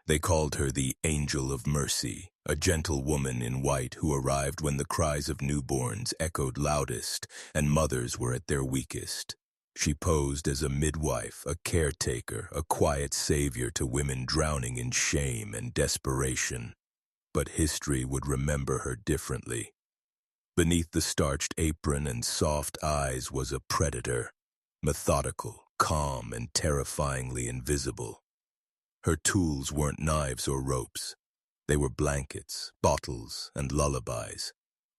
They called her the Angel of Mercy, a gentle woman in white who arrived when the cries of newborns echoed loudest and mothers were at their weakest. She posed as a midwife, a caretaker, a quiet savior to women drowning in shame and desperation. But history would remember her differently. Beneath the starched apron and soft eyes was a predator, methodical, calm, and terrifyingly invisible. Her tools weren't knives or ropes. They were blankets, bottles, and lullabies.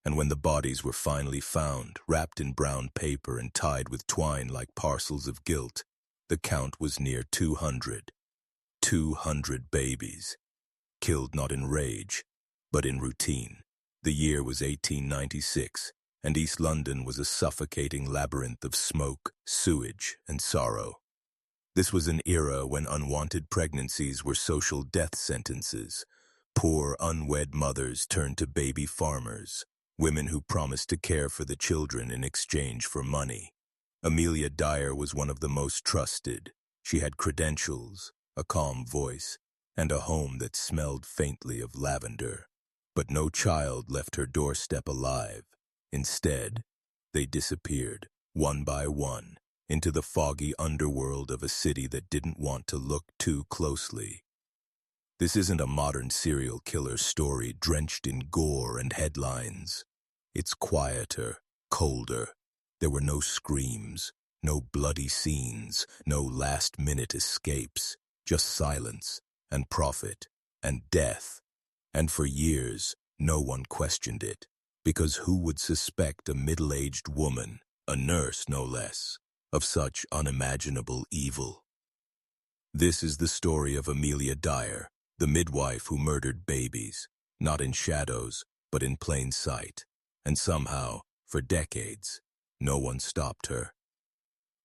And when the bodies were finally found, wrapped in brown paper and tied with twine like parcels of guilt, the count was near 200. 200 babies, killed not in rage, but in routine. The year was 1896, and East London was a suffocating labyrinth of smoke, sewage, and sorrow. This was an era when unwanted pregnancies were social death sentences. Poor, unwed mothers turned to baby farmers, women who promised to care for the children in exchange for money. Amelia Dyer was one of the most trusted. She had credentials, a calm voice, and a home that smelled faintly of lavender. But no child left her doorstep alive. Instead, they disappeared, one by one, into the foggy underworld of a city that didn't want to look too closely. This isn't a modern serial killer story drenched in gore and headlines. It's quieter, colder. There were no screams, no bloody scenes, no last-minute escapes, just silence and profit and death. And for years, no one questioned it, because who would suspect a middle-aged woman, a nurse no less, of such unimaginable evil? This is the story of Amelia Dyer, the midwife who murdered babies, not in shadows, but in plain sight. And somehow, for decades, no one stopped her.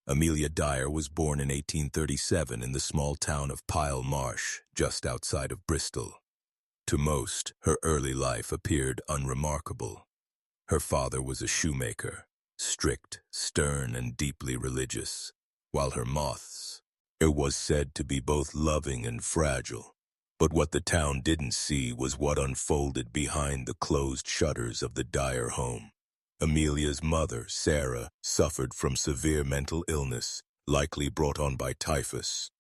Amelia Dyer was born in 1837 in the small town of Pile Marsh, just outside of Bristol. To most, her early life appeared unremarkable. Her father was a shoemaker, strict, stern, and deeply religious, while her moths, it was said to be both loving and fragile. But what the town didn't see was what unfolded behind the closed shutters of the Dyer home. Amelia's mother, Sarah, suffered from severe mental illness, likely brought on by typhus.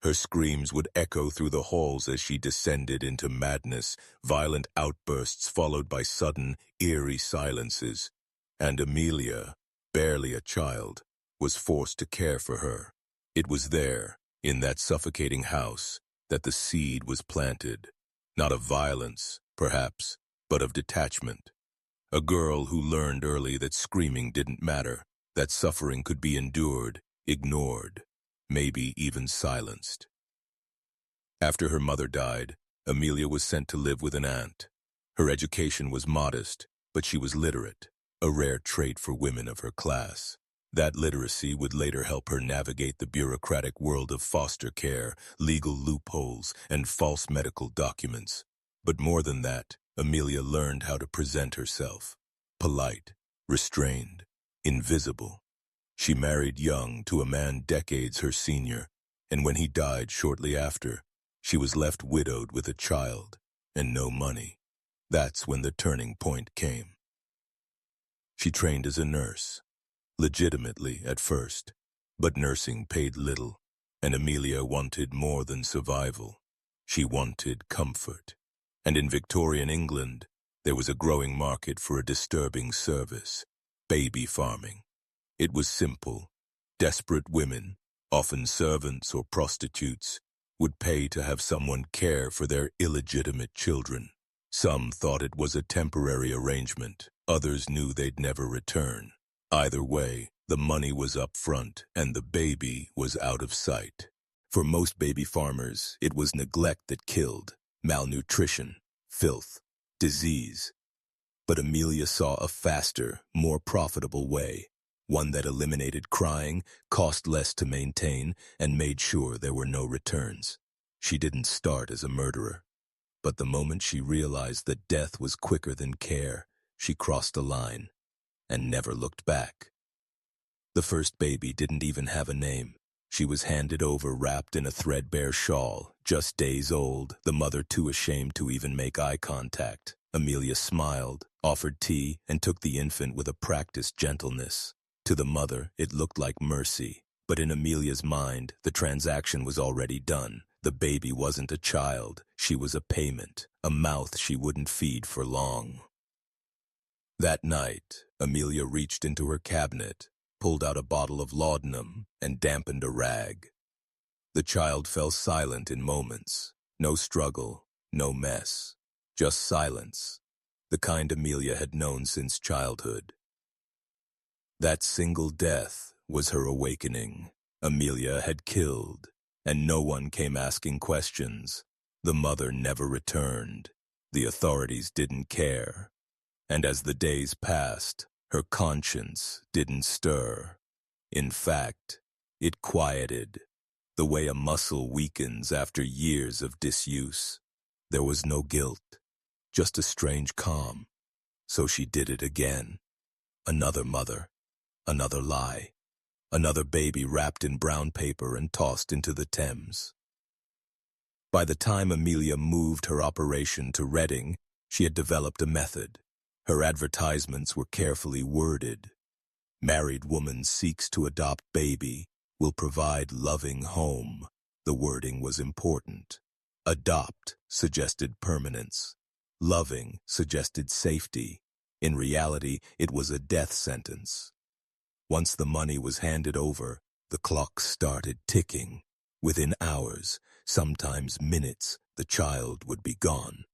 Her screams would echo through the halls as she descended into madness, violent outbursts followed by sudden, eerie silences. And Amelia, barely a child, was forced to care for her. It was there, in that suffocating house, that the seed was planted, not of violence, perhaps, but of detachment. A girl who learned early that screaming didn't matter, that suffering could be endured, ignored, maybe even silenced. After her mother died, Amelia was sent to live with an aunt. Her education was modest, but she was literate, a rare trait for women of her class. That literacy would later help her navigate the bureaucratic world of foster care, legal loopholes, and false medical documents. But more than that, Amelia learned how to present herself. Polite, restrained, invisible. She married young to a man decades her senior, and when he died shortly after, she was left widowed with a child and no money. That's when the turning point came. She trained as a nurse, legitimately at first, but nursing paid little, and Amelia wanted more than survival. She wanted comfort. And in Victorian England, there was a growing market for a disturbing service, baby farming. It was simple. Desperate women, often servants or prostitutes, would pay to have someone care for their illegitimate children. Some thought it was a temporary arrangement. Others knew they'd never return. Either way, the money was up front and the baby was out of sight. For most baby farmers, it was neglect that killed, malnutrition, filth, disease. But Amelia saw a faster, more profitable way, one that eliminated crying, cost less to maintain, and made sure there were no returns. She didn't start as a murderer, but the moment she realized that death was quicker than care, she crossed a line and never looked back. The first baby didn't even have a name. She was handed over wrapped in a threadbare shawl, Just days old, the mother too ashamed to even make eye contact. Amelia smiled, offered tea, and took the infant with a practiced gentleness. To the mother, it looked like mercy, but in Amelia's mind, the transaction was already done. The baby wasn't a child, she was a payment, a mouth she wouldn't feed for long. That night, Amelia reached into her cabinet, pulled out a bottle of laudanum, and dampened a rag. The child fell silent in moments. No struggle, no mess. Just silence, the kind Amelia had known since childhood. That single death was her awakening. Amelia had killed, and no one came asking questions. The mother never returned. The authorities didn't care. And as the days passed, her conscience didn't stir. In fact, it quieted, the way a muscle weakens after years of disuse. There was no guilt, just a strange calm. So she did it again. Another mother, another lie, another baby wrapped in brown paper and tossed into the Thames. By the time Amelia moved her operation to Reading, she had developed a method. Her advertisements were carefully worded. Married woman seeks to adopt baby, will provide loving home. The wording was important. Adopt suggested permanence. Loving suggested safety. In reality, it was a death sentence. Once the money was handed over, the clock started ticking. Within hours, sometimes minutes, the child would be gone.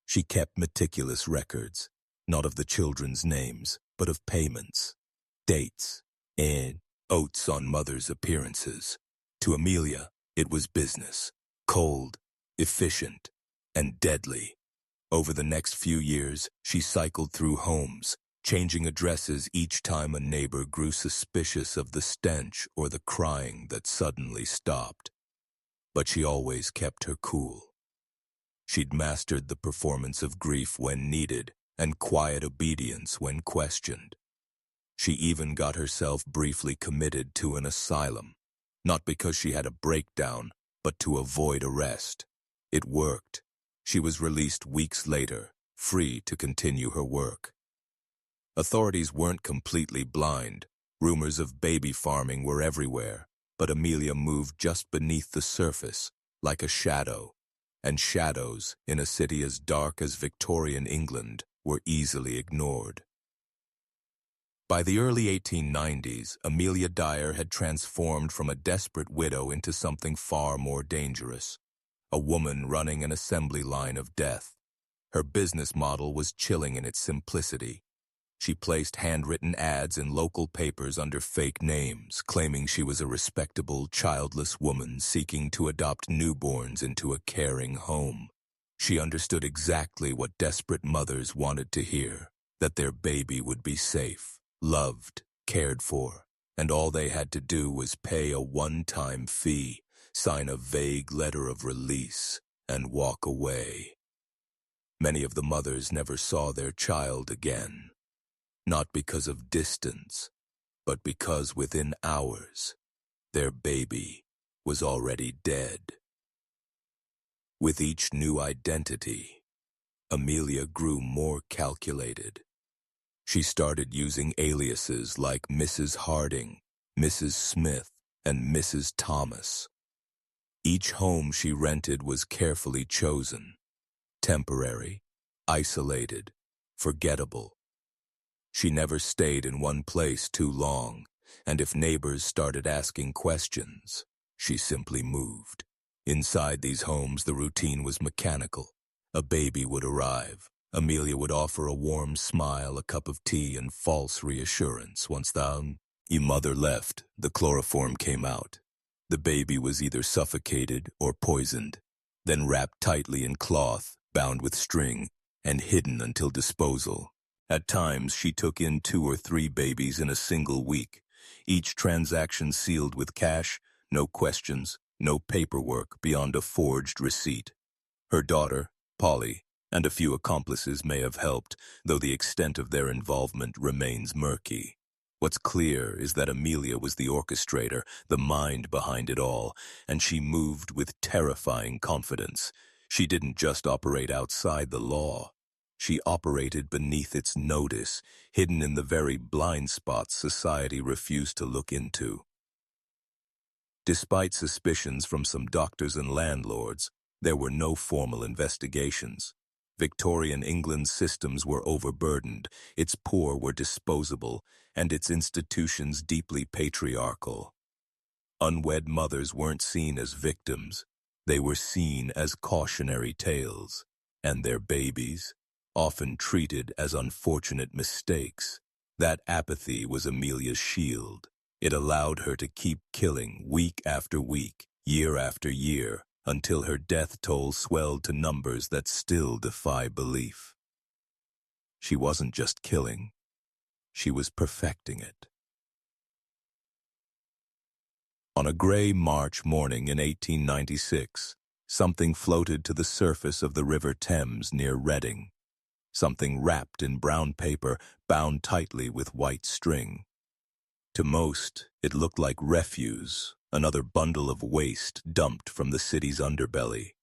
She kept meticulous records, not of the children's names, but of payments, dates, and oaths on mother's appearances. To Amelia, it was business, cold, efficient, and deadly. Over the next few years, she cycled through homes, changing addresses each time a neighbor grew suspicious of the stench or the crying that suddenly stopped. But she always kept her cool. She'd mastered the performance of grief when needed and quiet obedience when questioned. She even got herself briefly committed to an asylum, not because she had a breakdown, but to avoid arrest. It worked. She was released weeks later, free to continue her work. Authorities weren't completely blind. Rumors of baby farming were everywhere, but Amelia moved just beneath the surface, like a shadow. And shadows, in a city as dark as Victorian England, were easily ignored. By the early 1890s, Amelia Dyer had transformed from a desperate widow into something far more dangerous, a woman running an assembly line of death. Her business model was chilling in its simplicity. She placed handwritten ads in local papers under fake names, claiming she was a respectable, childless woman seeking to adopt newborns into a caring home. She understood exactly what desperate mothers wanted to hear, that their baby would be safe, loved, cared for, and all they had to do was pay a one-time fee, sign a vague letter of release, and walk away. Many of the mothers never saw their child again. Not because of distance, but because within hours, their baby was already dead. With each new identity, Amelia grew more calculated. She started using aliases like Mrs. Harding, Mrs. Smith, and Mrs. Thomas. Each home she rented was carefully chosen, temporary, isolated, forgettable. She never stayed in one place too long, and if neighbors started asking questions, she simply moved. Inside these homes, the routine was mechanical. A baby would arrive. Amelia would offer a warm smile, a cup of tea, and false reassurance. Once the mother left, the chloroform came out. The baby was either suffocated or poisoned, then wrapped tightly in cloth, bound with string, and hidden until disposal. At times, she took in 2 or 3 babies in a single week, each transaction sealed with cash, no questions, no paperwork beyond a forged receipt. Her daughter, Polly, and a few accomplices may have helped, though the extent of their involvement remains murky. What's clear is that Amelia was the orchestrator, the mind behind it all, and she moved with terrifying confidence. She didn't just operate outside the law. She operated beneath its notice, hidden in the very blind spots society refused to look into. Despite suspicions from some doctors and landlords, there were no formal investigations. Victorian England's systems were overburdened, its poor were disposable, and its institutions deeply patriarchal. Unwed mothers weren't seen as victims. They were seen as cautionary tales, and their babies, often treated as unfortunate mistakes. That apathy was Amelia's shield. It allowed her to keep killing week after week, year after year, until her death toll swelled to numbers that still defy belief. She wasn't just killing, she was perfecting it. On a gray March morning in 1896, something floated to the surface of the River Thames near Reading. Something wrapped in brown paper, bound tightly with white string. To most, it looked like refuse, another bundle of waste dumped from the city's underbelly.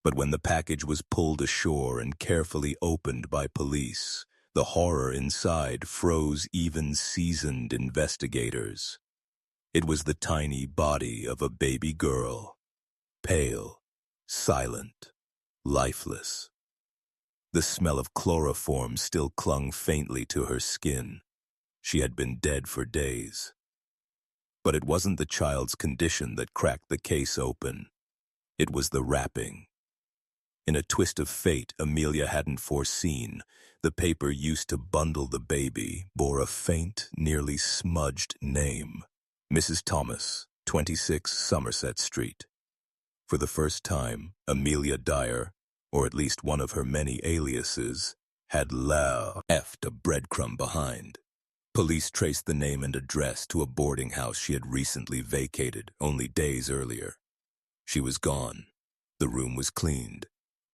But when the package was pulled ashore and carefully opened by police, the horror inside froze even seasoned investigators. It was the tiny body of a baby girl, pale, silent, lifeless. The smell of chloroform still clung faintly to her skin. She had been dead for days. But it wasn't the child's condition that cracked the case open. It was the wrapping. In a twist of fate Amelia hadn't foreseen, the paper used to bundle the baby bore a faint, nearly smudged name. Mrs. Thomas, 26 Somerset Street. For the first time, Amelia Dyer, or at least one of her many aliases, had left a breadcrumb behind. Police traced the name and address to a boarding house she had recently vacated only days earlier. She was gone. The room was cleaned.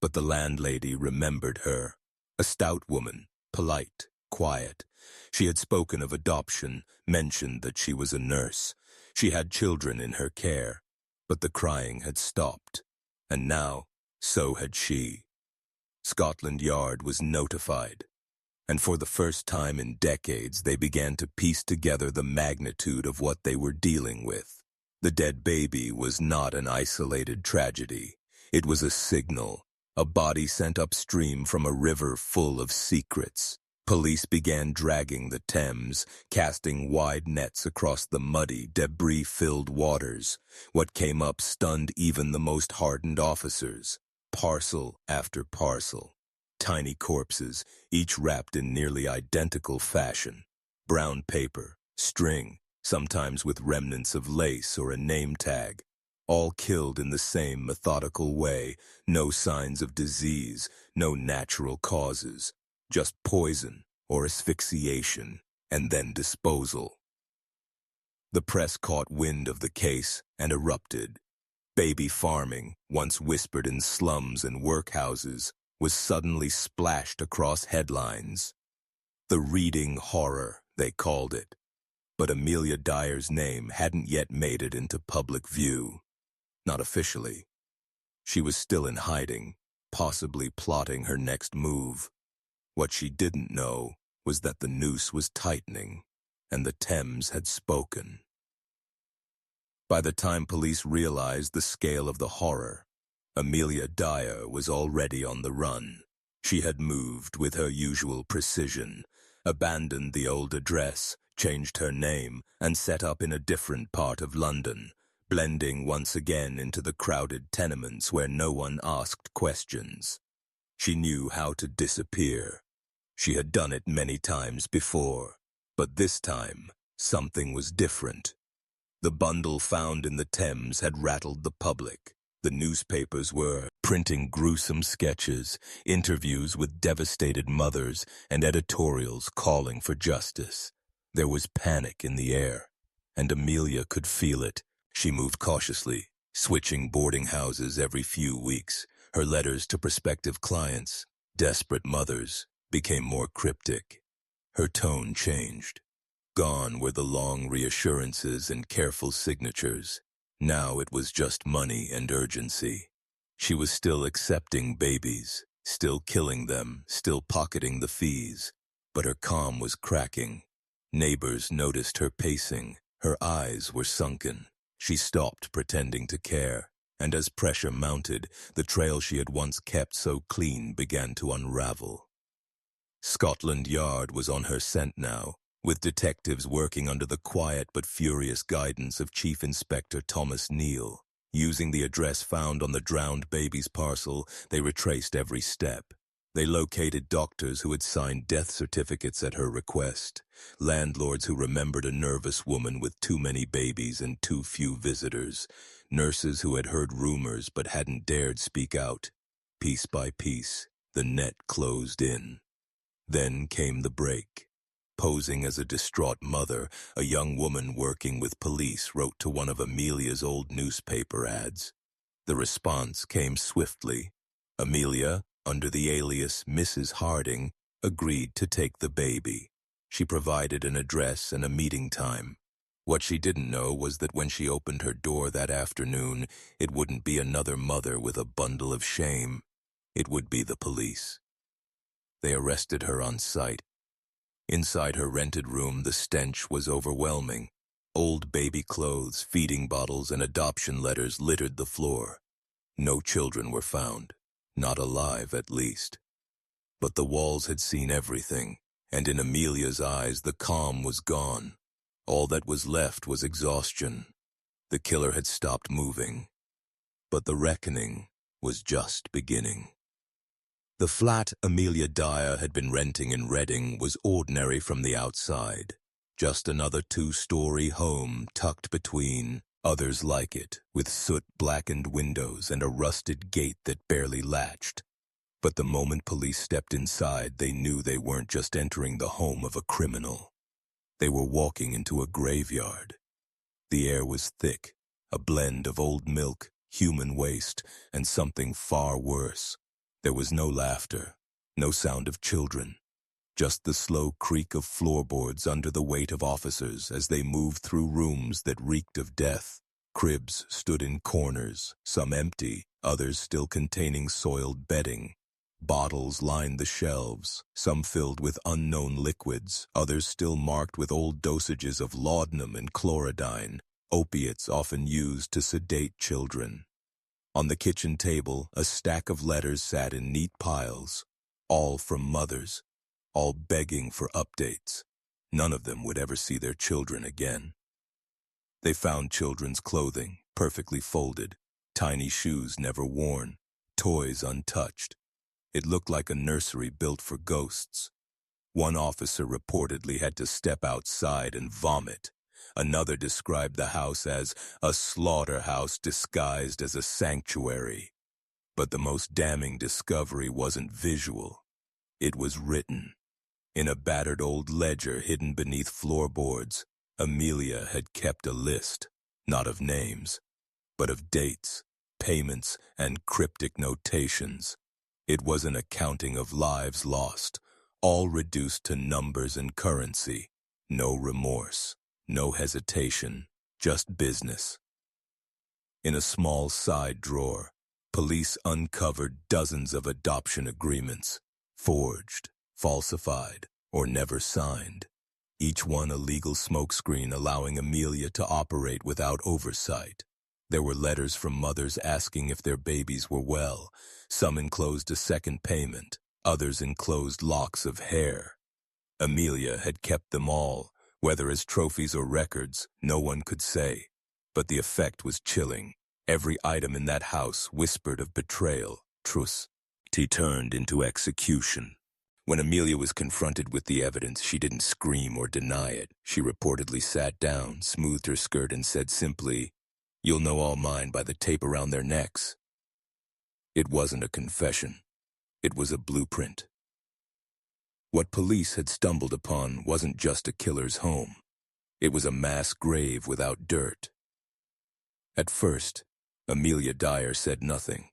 But the landlady remembered her. A stout woman, polite, quiet. She had spoken of adoption, mentioned that she was a nurse. She had children in her care. But the crying had stopped. And now, so had she. Scotland Yard was notified. And for the first time in decades, they began to piece together the magnitude of what they were dealing with. The dead baby was not an isolated tragedy. It was a signal, a body sent upstream from a river full of secrets. Police began dragging the Thames, casting wide nets across the muddy, debris-filled waters. What came up stunned even the most hardened officers. Parcel after parcel. Tiny corpses, each wrapped in nearly identical fashion. Brown paper, string, sometimes with remnants of lace or a name tag. All killed in the same methodical way. No signs of disease, no natural causes. Just poison or asphyxiation, and then disposal. The press caught wind of the case and erupted. Baby farming, once whispered in slums and workhouses, was suddenly splashed across headlines. The reading horror, they called it. But Amelia Dyer's name hadn't yet made it into public view. Not officially. She was still in hiding, possibly plotting her next move. What she didn't know was that the noose was tightening, and the Thames had spoken. By the time police realized the scale of the horror, Amelia Dyer was already on the run. She had moved with her usual precision, abandoned the old address, changed her name, and set up in a different part of London, blending once again into the crowded tenements where no one asked questions. She knew how to disappear. She had done it many times before, but this time, something was different. The bundle found in the Thames had rattled the public. The newspapers were printing gruesome sketches, interviews with devastated mothers, and editorials calling for justice. There was panic in the air, and Amelia could feel it. She moved cautiously, switching boarding houses every few weeks. Her letters to prospective clients, desperate mothers, became more cryptic. Her tone changed. Gone were the long reassurances and careful signatures. Now it was just money and urgency. She was still accepting babies, still killing them, still pocketing the fees. But her calm was cracking. Neighbors noticed her pacing. Her eyes were sunken. She stopped pretending to care. And as pressure mounted, the trail she had once kept so clean began to unravel. Scotland Yard was on her scent now, with detectives working under the quiet but furious guidance of Chief Inspector Thomas Neal. Using the address found on the drowned baby's parcel, they retraced every step. They located doctors who had signed death certificates at her request, landlords who remembered a nervous woman with too many babies and too few visitors, nurses who had heard rumors but hadn't dared speak out. Piece by piece, the net closed in. Then came the break. Posing as a distraught mother, a young woman working with police wrote to one of Amelia's old newspaper ads. The response came swiftly. Amelia, under the alias Mrs. Harding, agreed to take the baby. She provided an address and a meeting time. What she didn't know was that when she opened her door that afternoon, it wouldn't be another mother with a bundle of shame. It would be the police. They arrested her on sight. Inside her rented room, the stench was overwhelming. Old baby clothes, feeding bottles, and adoption letters littered the floor. No children were found, not alive at least. But the walls had seen everything, and in Amelia's eyes the calm was gone. All that was left was exhaustion. The killer had stopped moving. But the reckoning was just beginning. The flat Amelia Dyer had been renting in Reading was ordinary from the outside. Just another two-story home tucked between others like it, with soot-blackened windows and a rusted gate that barely latched. But the moment police stepped inside, they knew they weren't just entering the home of a criminal. They were walking into a graveyard. The air was thick, a blend of old milk, human waste, and something far worse. There was no laughter, no sound of children, just the slow creak of floorboards under the weight of officers as they moved through rooms that reeked of death. Cribs stood in corners, some empty, others still containing soiled bedding. Bottles lined the shelves, some filled with unknown liquids, others still marked with old dosages of laudanum and chlorodyne, opiates often used to sedate children. On the kitchen table, a stack of letters sat in neat piles, all from mothers, all begging for updates. None of them would ever see their children again. They found children's clothing, perfectly folded, tiny shoes never worn, toys untouched. It looked like a nursery built for ghosts. One officer reportedly had to step outside and vomit. Another described the house as a slaughterhouse disguised as a sanctuary. But the most damning discovery wasn't visual. It was written. In a battered old ledger hidden beneath floorboards, Amelia had kept a list, not of names, but of dates, payments, and cryptic notations. It was an accounting of lives lost, all reduced to numbers and currency. No remorse. No hesitation, just business. In a small side drawer, police uncovered dozens of adoption agreements, forged, falsified, or never signed. Each one a legal smokescreen allowing Amelia to operate without oversight. There were letters from mothers asking if their babies were well. Some enclosed a second payment, others enclosed locks of hair. Amelia had kept them all. Whether as trophies or records, no one could say. But the effect was chilling. Every item in that house whispered of betrayal, truce. He turned into execution. When Amelia was confronted with the evidence, she didn't scream or deny it. She reportedly sat down, smoothed her skirt, and said simply, "You'll know all mine by the tape around their necks." It wasn't a confession. It was a blueprint. What police had stumbled upon wasn't just a killer's home. It was a mass grave without dirt. At first, Amelia Dyer said nothing.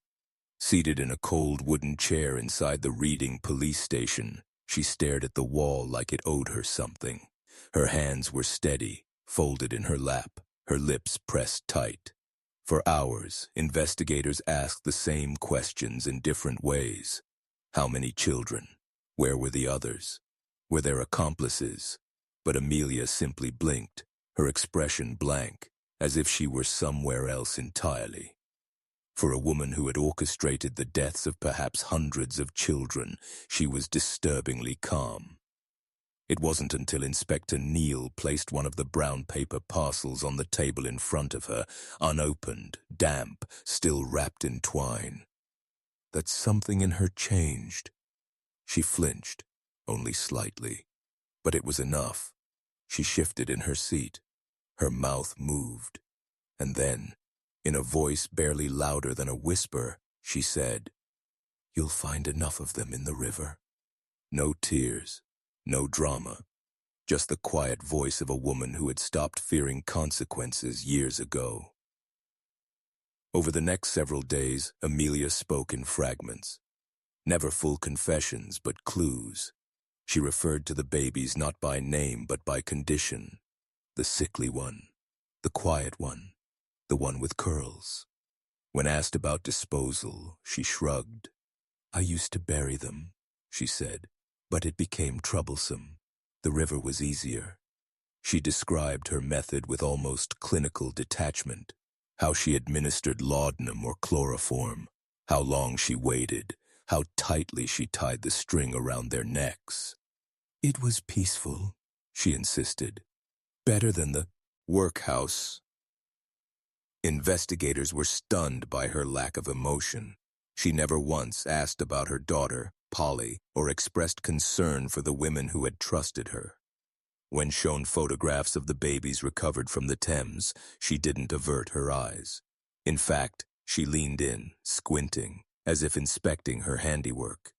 Seated in a cold wooden chair inside the Reading police station, she stared at the wall like it owed her something. Her hands were steady, folded in her lap, her lips pressed tight. For hours, investigators asked the same questions in different ways. How many children? Where were the others? Were there accomplices? But Amelia simply blinked, her expression blank, as if she were somewhere else entirely. For a woman who had orchestrated the deaths of perhaps hundreds of children, she was disturbingly calm. It wasn't until Inspector Neal placed one of the brown paper parcels on the table in front of her, unopened, damp, still wrapped in twine, that something in her changed. She flinched, only slightly, but it was enough. She shifted in her seat. Her mouth moved. And then, in a voice barely louder than a whisper, she said, "You'll find enough of them in the river." No tears, no drama, just the quiet voice of a woman who had stopped fearing consequences years ago. Over the next several days, Amelia spoke in fragments. Never full confessions, but clues. She referred to the babies not by name, but by condition. The sickly one, the quiet one, the one with curls. When asked about disposal, she shrugged. "I used to bury them," she said, "but it became troublesome. The river was easier." She described her method with almost clinical detachment, how she administered laudanum or chloroform, how long she waited, how tightly she tied the string around their necks. "It was peaceful," she insisted. "Better than the workhouse." Investigators were stunned by her lack of emotion. She never once asked about her daughter, Polly, or expressed concern for the women who had trusted her. When shown photographs of the babies recovered from the Thames, she didn't avert her eyes. In fact, she leaned in, squinting, as if inspecting her handiwork.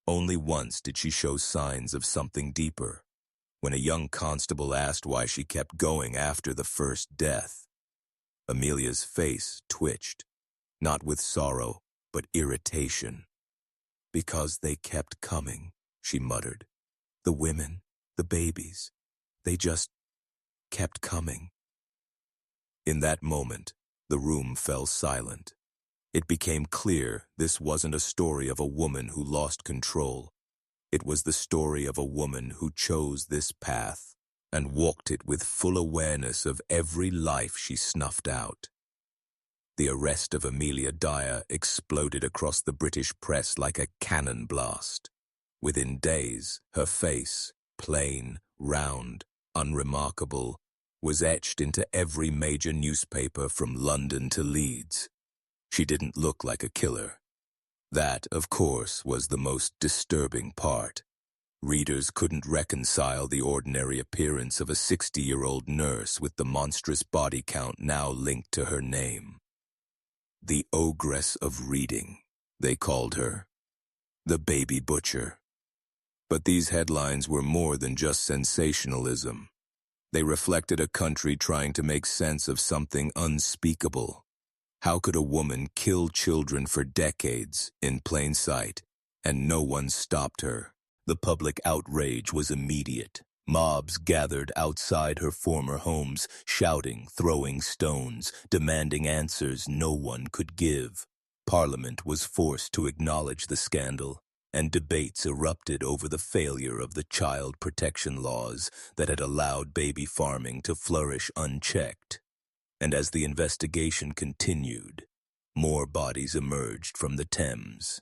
Only once did she show signs of something deeper, when a young constable asked why she kept going after the first death. Amelia's face twitched, not with sorrow, but irritation. "Because they kept coming," she muttered. "The women, the babies, they just kept coming." In that moment, the room fell silent. It became clear this wasn't a story of a woman who lost control. It was the story of a woman who chose this path and walked it with full awareness of every life she snuffed out. The arrest of Amelia Dyer exploded across the British press like a cannon blast. Within days, her face, plain, round, unremarkable, was etched into every major newspaper from London to Leeds. She didn't look like a killer. That, of course, was the most disturbing part. Readers couldn't reconcile the ordinary appearance of a 60-year-old nurse with the monstrous body count now linked to her name. The Ogress of Reading, they called her. The baby butcher. But these headlines were more than just sensationalism. They reflected a country trying to make sense of something unspeakable. How could a woman kill children for decades in plain sight, and no one stopped her? The public outrage was immediate. Mobs gathered outside her former homes, shouting, throwing stones, demanding answers no one could give. Parliament was forced to acknowledge the scandal, and debates erupted over the failure of the child protection laws that had allowed baby farming to flourish unchecked. And as the investigation continued, more bodies emerged from the Thames.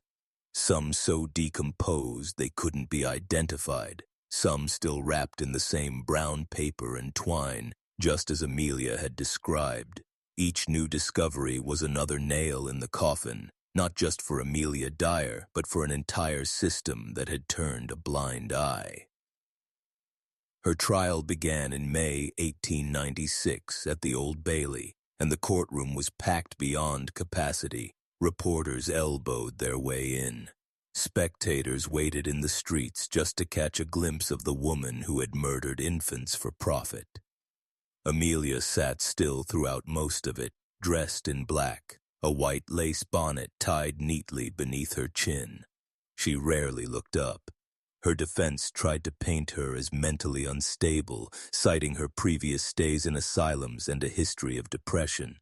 Some so decomposed they couldn't be identified, some still wrapped in the same brown paper and twine, just as Amelia had described. Each new discovery was another nail in the coffin, not just for Amelia Dyer, but for an entire system that had turned a blind eye. Her trial began in May 1896 at the Old Bailey, and the courtroom was packed beyond capacity. Reporters elbowed their way in. Spectators waited in the streets just to catch a glimpse of the woman who had murdered infants for profit. Amelia sat still throughout most of it, dressed in black, a white lace bonnet tied neatly beneath her chin. She rarely looked up. Her defense tried to paint her as mentally unstable, citing her previous stays in asylums and a history of depression.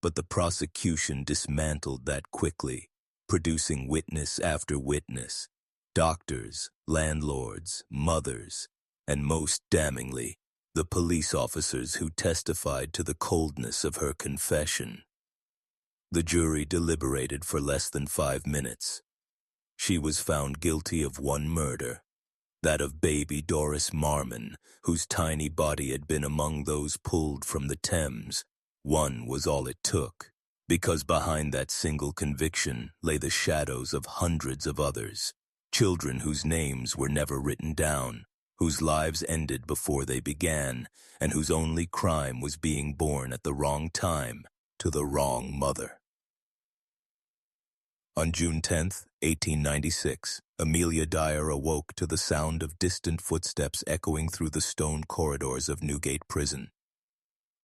But the prosecution dismantled that quickly, producing witness after witness, doctors, landlords, mothers, and most damningly, the police officers who testified to the coldness of her confession. The jury deliberated for less than 5 minutes. She was found guilty of one murder, that of baby Doris Marmon, whose tiny body had been among those pulled from the Thames. One was all it took, because behind that single conviction lay the shadows of hundreds of others, children whose names were never written down, whose lives ended before they began, and whose only crime was being born at the wrong time to the wrong mother. On June 10, 1896, Amelia Dyer awoke to the sound of distant footsteps echoing through the stone corridors of Newgate Prison.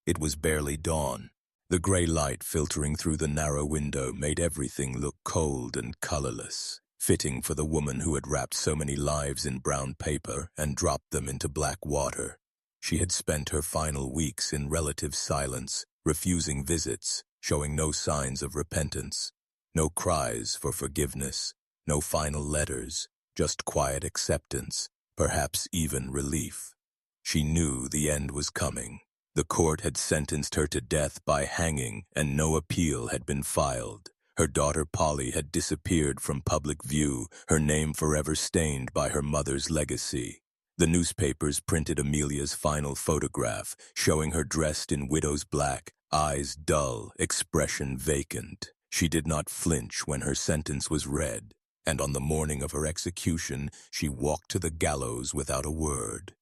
It was barely dawn. The gray light filtering through the narrow window made everything look cold and colorless, fitting for the woman who had wrapped so many lives in brown paper and dropped them into black water. She had spent her final weeks in relative silence, refusing visits, showing no signs of repentance. No cries for forgiveness, no final letters, just quiet acceptance, perhaps even relief. She knew the end was coming. The court had sentenced her to death by hanging, and no appeal had been filed. Her daughter Polly had disappeared from public view, her name forever stained by her mother's legacy. The newspapers printed Amelia's final photograph, showing her dressed in widow's black, eyes dull, expression vacant. She did not flinch when her sentence was read, and on the morning of her execution, she walked to the gallows without a word.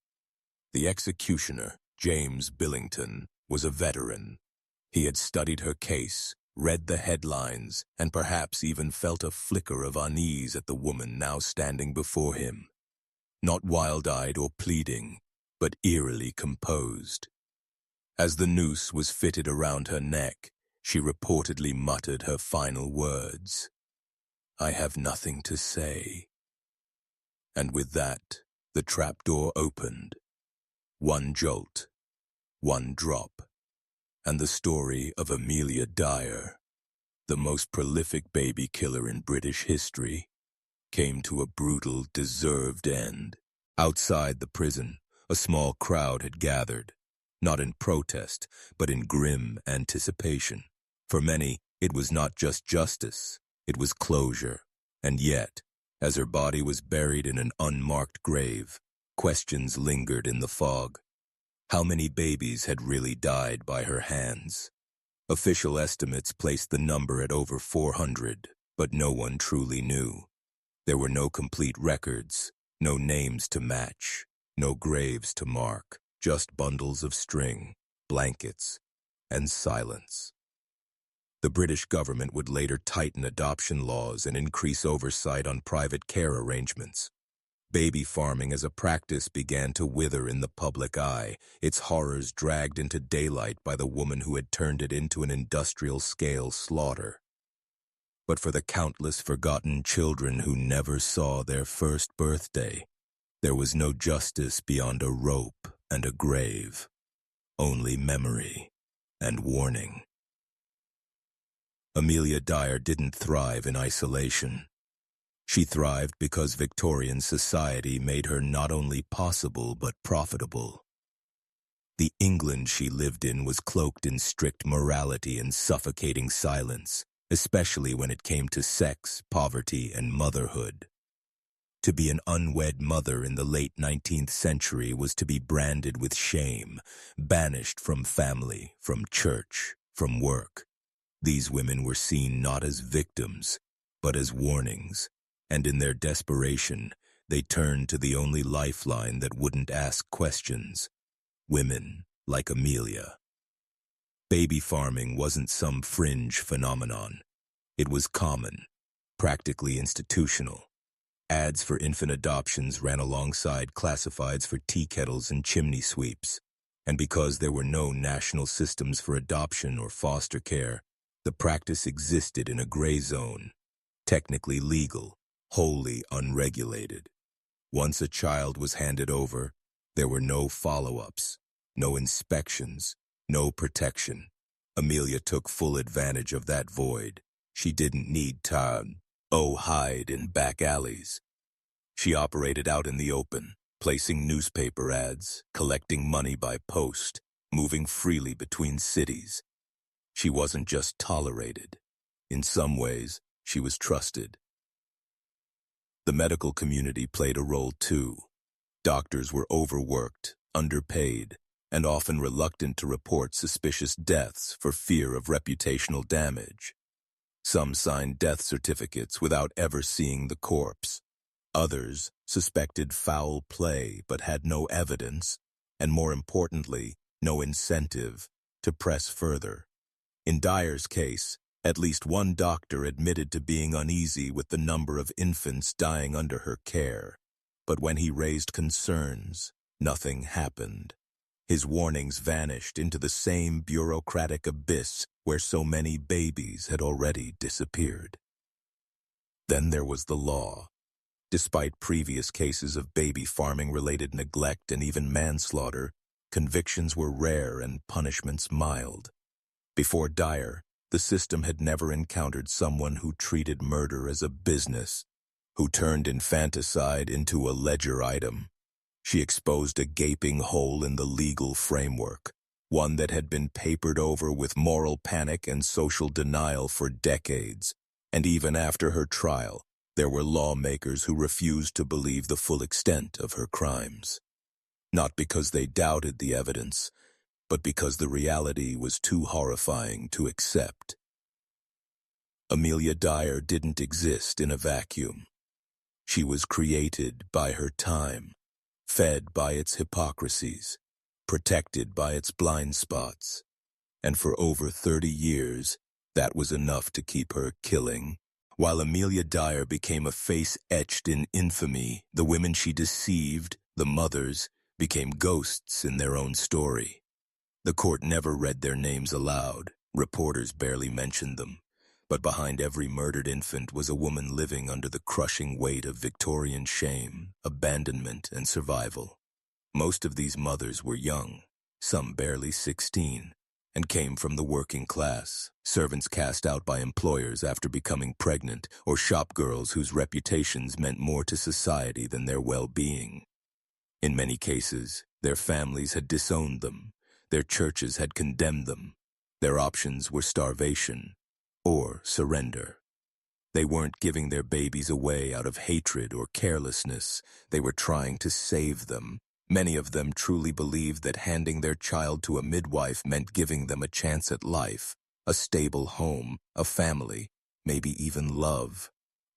The executioner, James Billington, was a veteran. He had studied her case, read the headlines, and perhaps even felt a flicker of unease at the woman now standing before him. Not wild-eyed or pleading, but eerily composed. As the noose was fitted around her neck, she reportedly muttered her final words, "I have nothing to say." And with that, the trapdoor opened. One jolt, one drop, and the story of Amelia Dyer, the most prolific baby killer in British history, came to a brutal, deserved end. Outside the prison, a small crowd had gathered, not in protest, but in grim anticipation. For many, it was not just justice, it was closure. And yet, as her body was buried in an unmarked grave, questions lingered in the fog. How many babies had really died by her hands? Official estimates placed the number at over 400, but no one truly knew. There were no complete records, no names to match, no graves to mark, just bundles of string, blankets, and silence. The British government would later tighten adoption laws and increase oversight on private care arrangements. Baby farming as a practice began to wither in the public eye, its horrors dragged into daylight by the woman who had turned it into an industrial-scale slaughter. But for the countless forgotten children who never saw their first birthday, there was no justice beyond a rope and a grave, only memory and warning. Amelia Dyer didn't thrive in isolation. She thrived because Victorian society made her not only possible but profitable. The England she lived in was cloaked in strict morality and suffocating silence, especially when it came to sex, poverty, and motherhood. To be an unwed mother in the late 19th century was to be branded with shame, banished from family, from church, from work. These women were seen not as victims, but as warnings, and in their desperation, they turned to the only lifeline that wouldn't ask questions: women like Amelia. Baby farming wasn't some fringe phenomenon. It was common, practically institutional. Ads for infant adoptions ran alongside classifieds for tea kettles and chimney sweeps, and because there were no national systems for adoption or foster care, the practice existed in a gray zone, technically legal, wholly unregulated. Once a child was handed over, there were no follow-ups, no inspections, no protection. Amelia took full advantage of that void. She didn't need to hide in back alleys. She operated out in the open, placing newspaper ads, collecting money by post, moving freely between cities. She wasn't just tolerated. In some ways, she was trusted. The medical community played a role too. Doctors were overworked, underpaid, and often reluctant to report suspicious deaths for fear of reputational damage. Some signed death certificates without ever seeing the corpse. Others suspected foul play but had no evidence, and more importantly, no incentive to press further. In Dyer's case, at least one doctor admitted to being uneasy with the number of infants dying under her care. But when he raised concerns, nothing happened. His warnings vanished into the same bureaucratic abyss where so many babies had already disappeared. Then there was the law. Despite previous cases of baby farming-related neglect and even manslaughter, convictions were rare and punishments mild. Before Dyer, the system had never encountered someone who treated murder as a business, who turned infanticide into a ledger item. She exposed a gaping hole in the legal framework, one that had been papered over with moral panic and social denial for decades. And even after her trial, there were lawmakers who refused to believe the full extent of her crimes. Not because they doubted the evidence, but because the reality was too horrifying to accept. Amelia Dyer didn't exist in a vacuum. She was created by her time, fed by its hypocrisies, protected by its blind spots. And for over 30 years, that was enough to keep her killing. While Amelia Dyer became a face etched in infamy, the women she deceived, the mothers, became ghosts in their own story. The court never read their names aloud. Reporters barely mentioned them. But behind every murdered infant was a woman living under the crushing weight of Victorian shame, abandonment, and survival. Most of these mothers were young, some barely 16, and came from the working class, servants cast out by employers after becoming pregnant, or shopgirls whose reputations meant more to society than their well-being. In many cases, their families had disowned them, their churches had condemned them. Their options were starvation or surrender. They weren't giving their babies away out of hatred or carelessness. They were trying to save them. Many of them truly believed that handing their child to a midwife meant giving them a chance at life, a stable home, a family, maybe even love.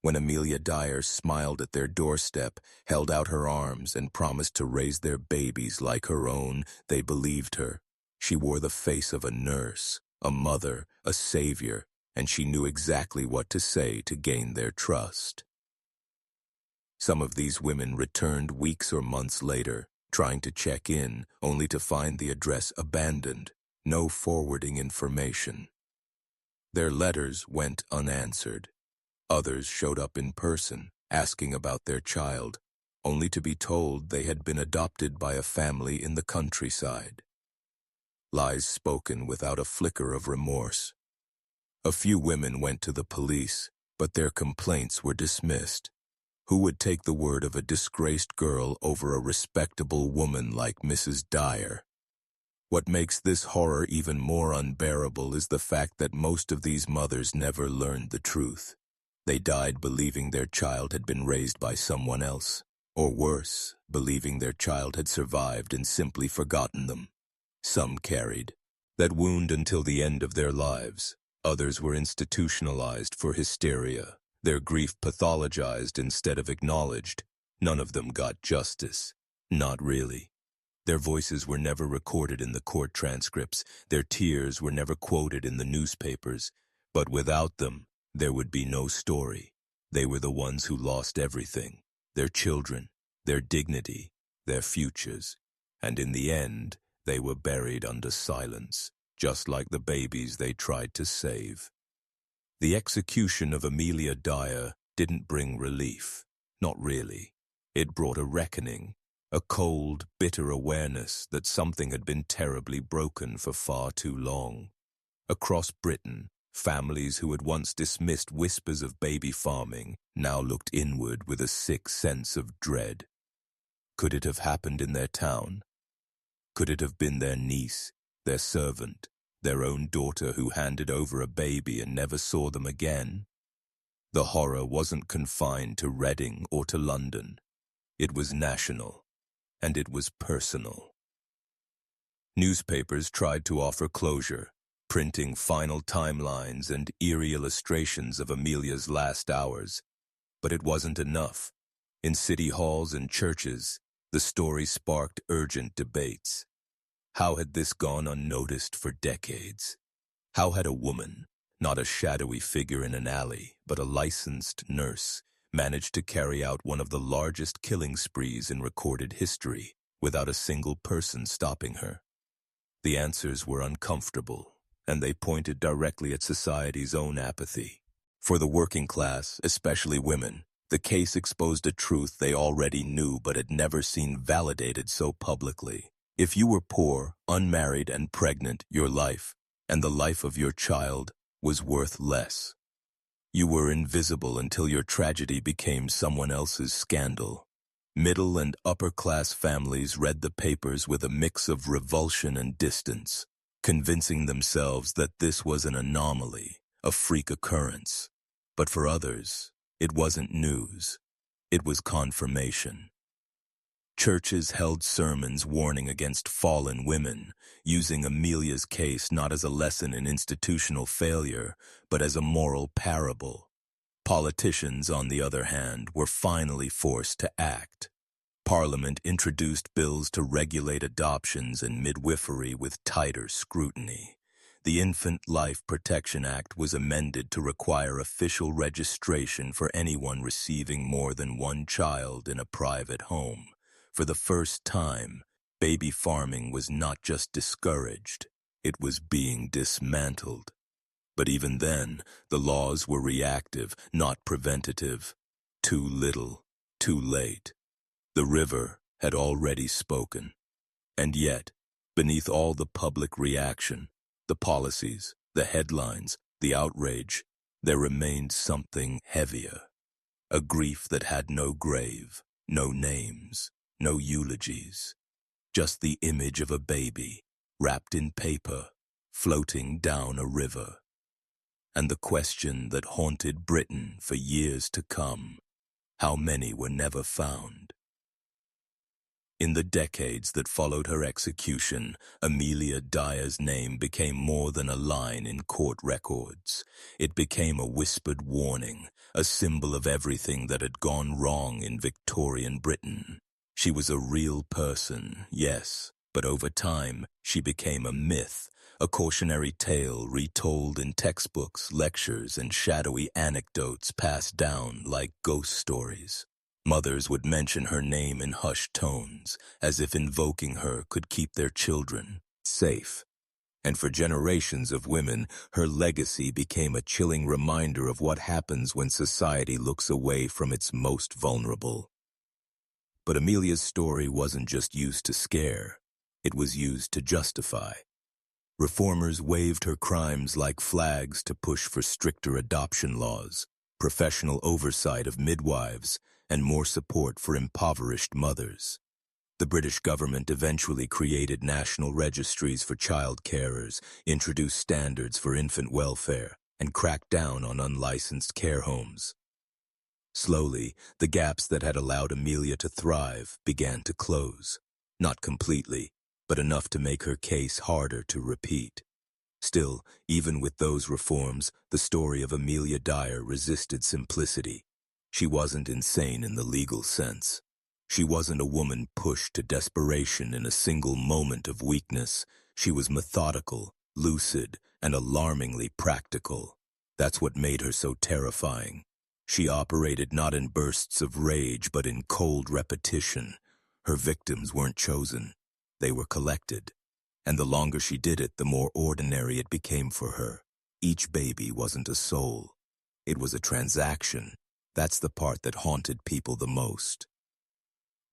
When Amelia Dyer smiled at their doorstep, held out her arms, and promised to raise their babies like her own, they believed her. She wore the face of a nurse, a mother, a savior, and she knew exactly what to say to gain their trust. Some of these women returned weeks or months later, trying to check in, only to find the address abandoned, no forwarding information. Their letters went unanswered. Others showed up in person, asking about their child, only to be told they had been adopted by a family in the countryside. Lies spoken without a flicker of remorse. A few women went to the police, but their complaints were dismissed. Who would take the word of a disgraced girl over a respectable woman like Mrs. Dyer? What makes this horror even more unbearable is the fact that most of these mothers never learned the truth. They died believing their child had been raised by someone else, or worse, believing their child had survived and simply forgotten them. Some carried that wound until the end of their lives. Others were institutionalized for hysteria, their grief pathologized instead of acknowledged. None of them got justice. Not really. Their voices were never recorded in the court transcripts. Their tears were never quoted in the newspapers. But without them, there would be no story. They were the ones who lost everything, their children, their dignity, their futures. And in the end, they were buried under silence, just like the babies they tried to save. The execution of Amelia Dyer didn't bring relief. Not really. It brought a reckoning, a cold, bitter awareness that something had been terribly broken for far too long. Across Britain, families who had once dismissed whispers of baby farming now looked inward with a sick sense of dread. Could it have happened in their town? Could it have been their niece, their servant, their own daughter who handed over a baby and never saw them again? The horror wasn't confined to Reading or to London. It was national, and it was personal. Newspapers tried to offer closure, printing final timelines and eerie illustrations of Amelia's last hours. But it wasn't enough. In city halls and churches, the story sparked urgent debates. How had this gone unnoticed for decades? How had a woman, not a shadowy figure in an alley, but a licensed nurse, managed to carry out one of the largest killing sprees in recorded history without a single person stopping her? The answers were uncomfortable, and they pointed directly at society's own apathy. For the working class, especially women, the case exposed a truth they already knew but had never seen validated so publicly. If you were poor, unmarried, and pregnant, your life, and the life of your child, was worth less. You were invisible until your tragedy became someone else's scandal. Middle and upper-class families read the papers with a mix of revulsion and distance, convincing themselves that this was an anomaly, a freak occurrence. But for others, it wasn't news. It was confirmation. Churches held sermons warning against fallen women, using Amelia's case not as a lesson in institutional failure, but as a moral parable. Politicians, on the other hand, were finally forced to act. Parliament introduced bills to regulate adoptions and midwifery with tighter scrutiny. The Infant Life Protection Act was amended to require official registration for anyone receiving more than one child in a private home. For the first time, baby farming was not just discouraged, it was being dismantled. But even then, the laws were reactive, not preventative. Too little, too late. The river had already spoken. And yet, beneath all the public reaction, the policies, the headlines, the outrage, there remained something heavier. A grief that had no grave, no names, no eulogies. Just the image of a baby, wrapped in paper, floating down a river. And the question that haunted Britain for years to come: how many were never found? In the decades that followed her execution, Amelia Dyer's name became more than a line in court records. It became a whispered warning, a symbol of everything that had gone wrong in Victorian Britain. She was a real person, yes, but over time she became a myth, a cautionary tale retold in textbooks, lectures, and shadowy anecdotes passed down like ghost stories. Mothers would mention her name in hushed tones, as if invoking her could keep their children safe. And for generations of women, her legacy became a chilling reminder of what happens when society looks away from its most vulnerable. But Amelia's story wasn't just used to scare, it was used to justify. Reformers waved her crimes like flags to push for stricter adoption laws, professional oversight of midwives, and more support for impoverished mothers. The British government eventually created national registries for child carers, introduced standards for infant welfare, and cracked down on unlicensed care homes. Slowly, the gaps that had allowed Amelia to thrive began to close. Not completely, but enough to make her case harder to repeat. Still, even with those reforms, the story of Amelia Dyer resisted simplicity. She wasn't insane in the legal sense. She wasn't a woman pushed to desperation in a single moment of weakness. She was methodical, lucid, and alarmingly practical. That's what made her so terrifying. She operated not in bursts of rage, but in cold repetition. Her victims weren't chosen. They were collected. And the longer she did it, the more ordinary it became for her. Each baby wasn't a soul. It was a transaction. That's the part that haunted people the most.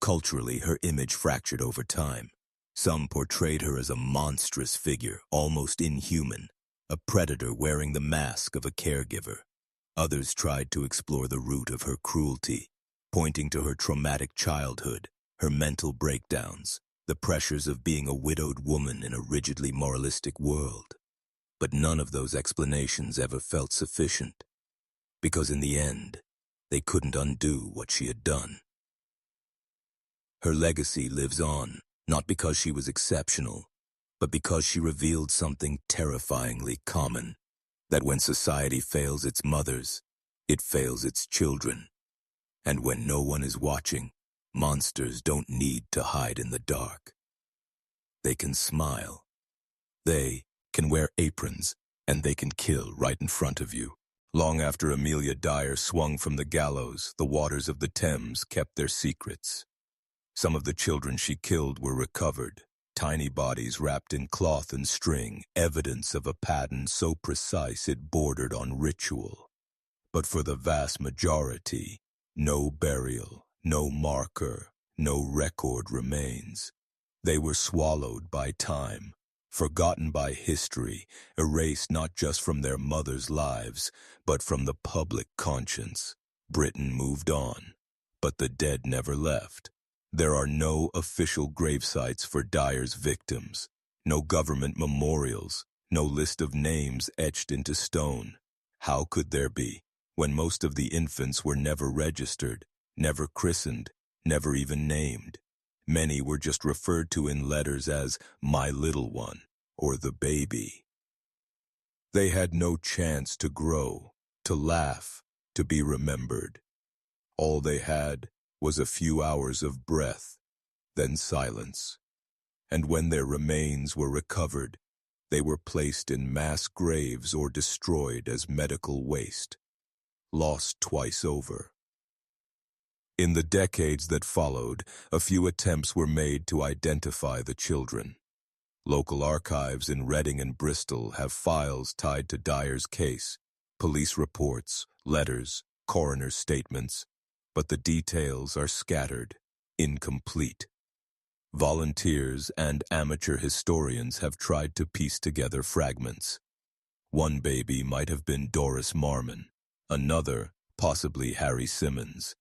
Culturally, her image fractured over time. Some portrayed her as a monstrous figure, almost inhuman, a predator wearing the mask of a caregiver. Others tried to explore the root of her cruelty, pointing to her traumatic childhood, her mental breakdowns, the pressures of being a widowed woman in a rigidly moralistic world. But none of those explanations ever felt sufficient, because in the end, they couldn't undo what she had done. Her legacy lives on, not because she was exceptional, but because she revealed something terrifyingly common, that when society fails its mothers, it fails its children. And when no one is watching, monsters don't need to hide in the dark. They can smile. They can wear aprons, and they can kill right in front of you. Long after Amelia Dyer swung from the gallows, the waters of the Thames kept their secrets. Some of the children she killed were recovered, tiny bodies wrapped in cloth and string, evidence of a pattern so precise it bordered on ritual. But for the vast majority, no burial, no marker, no record remains. They were swallowed by time, forgotten by history, erased not just from their mothers' lives, but from the public conscience. Britain moved on, but the dead never left. There are no official gravesites for Dyer's victims, no government memorials, no list of names etched into stone. How could there be, when most of the infants were never registered, never christened, never even named? Many were just referred to in letters as my little one or the baby. They had no chance to grow, to laugh, to be remembered. All they had was a few hours of breath, then silence. And when their remains were recovered, they were placed in mass graves or destroyed as medical waste, lost twice over. In the decades that followed, a few attempts were made to identify the children. Local archives in Reading and Bristol have files tied to Dyer's case, police reports, letters, coroner's statements, but the details are scattered, incomplete. Volunteers and amateur historians have tried to piece together fragments. One baby might have been Doris Marmon, another possibly Harry Simmons,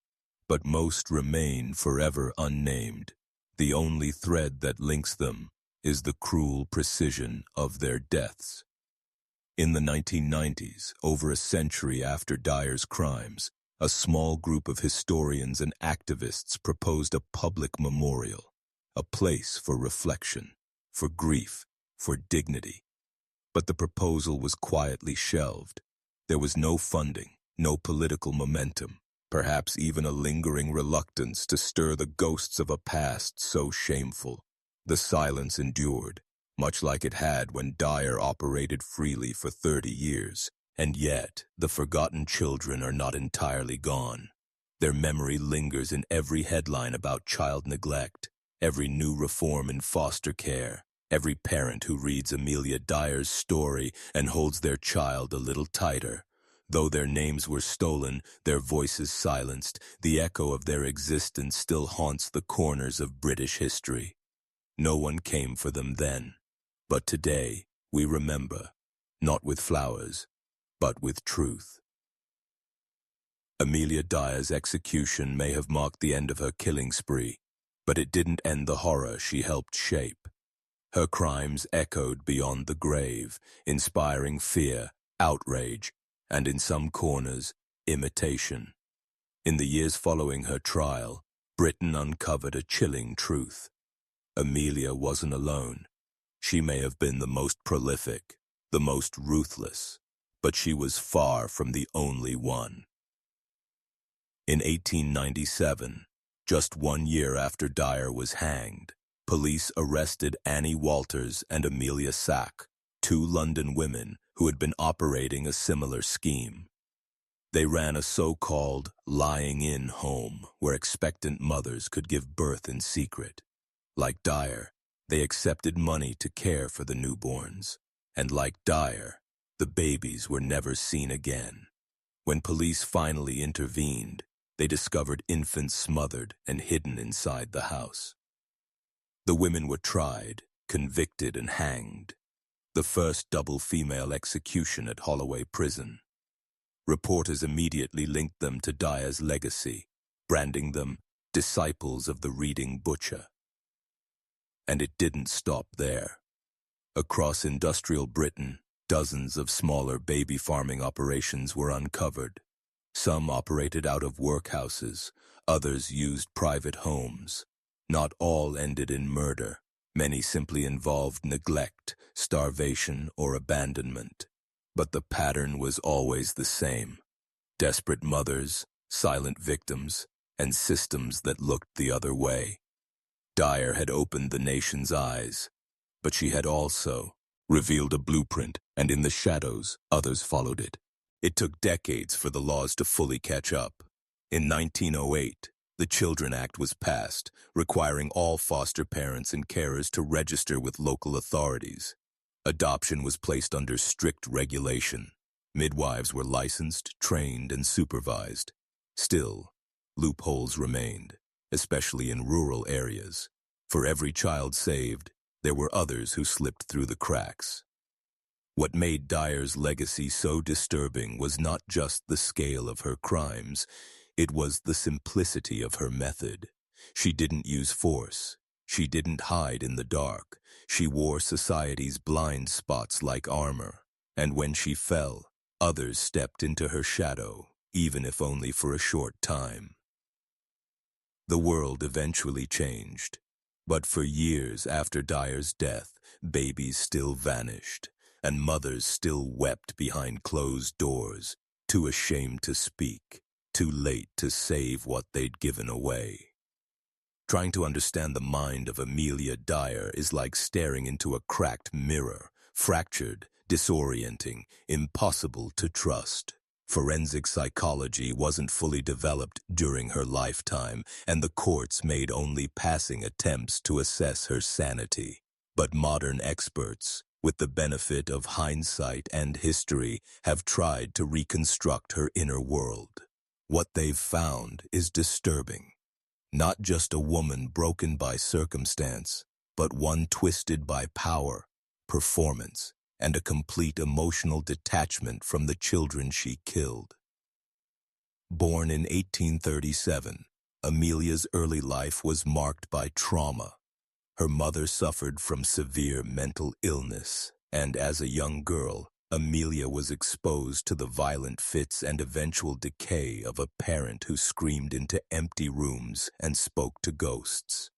but most remain forever unnamed. The only thread that links them is the cruel precision of their deaths. In the 1990s, over a century after Dyer's crimes, a small group of historians and activists proposed a public memorial, a place for reflection, for grief, for dignity. But the proposal was quietly shelved. There was no funding, no political momentum, perhaps even a lingering reluctance to stir the ghosts of a past so shameful. The silence endured, much like it had when Dyer operated freely for 30 years. And yet, the forgotten children are not entirely gone. Their memory lingers in every headline about child neglect, every new reform in foster care, every parent who reads Amelia Dyer's story and holds their child a little tighter. Though their names were stolen, their voices silenced, the echo of their existence still haunts the corners of British history. No one came for them then, but today we remember, not with flowers, but with truth. Amelia Dyer's execution may have marked the end of her killing spree, but it didn't end the horror she helped shape. Her crimes echoed beyond the grave, inspiring fear, outrage, and in some corners, imitation. In the years following her trial, Britain uncovered a chilling truth. Amelia wasn't alone. She may have been the most prolific, the most ruthless, but she was far from the only one. In 1897, just 1 year after Dyer was hanged, police arrested Annie Walters and Amelia Sack, 2 London women who had been operating a similar scheme. They ran a so-called lying-in home where expectant mothers could give birth in secret. Like Dyer, they accepted money to care for the newborns, and like Dyer, the babies were never seen again. When police finally intervened, they discovered infants smothered and hidden inside the house. The women were tried, convicted, and hanged. The first double female execution at Holloway Prison. Reporters immediately linked them to Dyer's legacy, branding them disciples of the Reading butcher. And it didn't stop there. Across industrial Britain, dozens of smaller baby farming operations were uncovered. Some operated out of workhouses, others used private homes. Not all ended in murder. Many simply involved neglect, starvation, or abandonment. But the pattern was always the same. Desperate mothers, silent victims, and systems that looked the other way. Dyer had opened the nation's eyes, but she had also revealed a blueprint, and in the shadows, others followed it. It took decades for the laws to fully catch up. In 1908, the Children Act was passed, requiring all foster parents and carers to register with local authorities. Adoption was placed under strict regulation. Midwives were licensed, trained, and supervised. Still, loopholes remained, especially in rural areas. For every child saved, there were others who slipped through the cracks. What made Dyer's legacy so disturbing was not just the scale of her crimes, it was the simplicity of her method. She didn't use force. She didn't hide in the dark. She wore society's blind spots like armor. And when she fell, others stepped into her shadow, even if only for a short time. The world eventually changed. But for years after Dyer's death, babies still vanished, and mothers still wept behind closed doors, too ashamed to speak, too late to save what they'd given away. Trying to understand the mind of Amelia Dyer is like staring into a cracked mirror, fractured, disorienting, impossible to trust. Forensic psychology wasn't fully developed during her lifetime, and the courts made only passing attempts to assess her sanity. But modern experts, with the benefit of hindsight and history, have tried to reconstruct her inner world. What they've found is disturbing. Not just a woman broken by circumstance, but one twisted by power, performance, and a complete emotional detachment from the children she killed. Born in 1837, Amelia's early life was marked by trauma. Her mother suffered from severe mental illness, and as a young girl, Amelia was exposed to the violent fits and eventual decay of a parent who screamed into empty rooms and spoke to ghosts.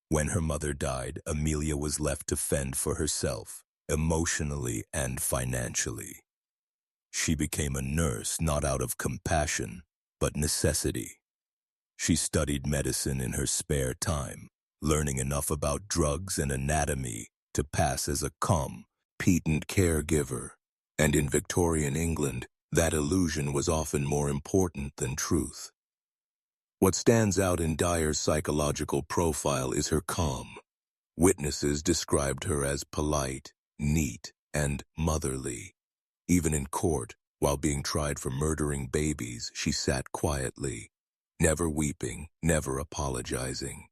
When her mother died, Amelia was left to fend for herself, emotionally and financially. She became a nurse not out of compassion, but necessity. She studied medicine in her spare time, learning enough about drugs and anatomy to pass as a competent caregiver. And in Victorian England, that illusion was often more important than truth. What stands out in Dyer's psychological profile is her calm. Witnesses described her as polite, neat, and motherly. Even in court, while being tried for murdering babies, she sat quietly, never weeping, never apologizing.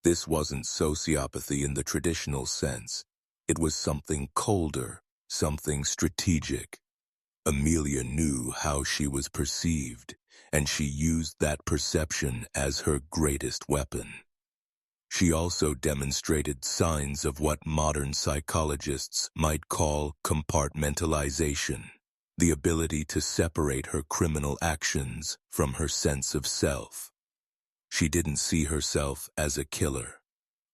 This wasn't sociopathy in the traditional sense. It was something colder, something strategic. Amelia knew how she was perceived, and she used that perception as her greatest weapon. She also demonstrated signs of what modern psychologists might call compartmentalization, the ability to separate her criminal actions from her sense of self. She didn't see herself as a killer.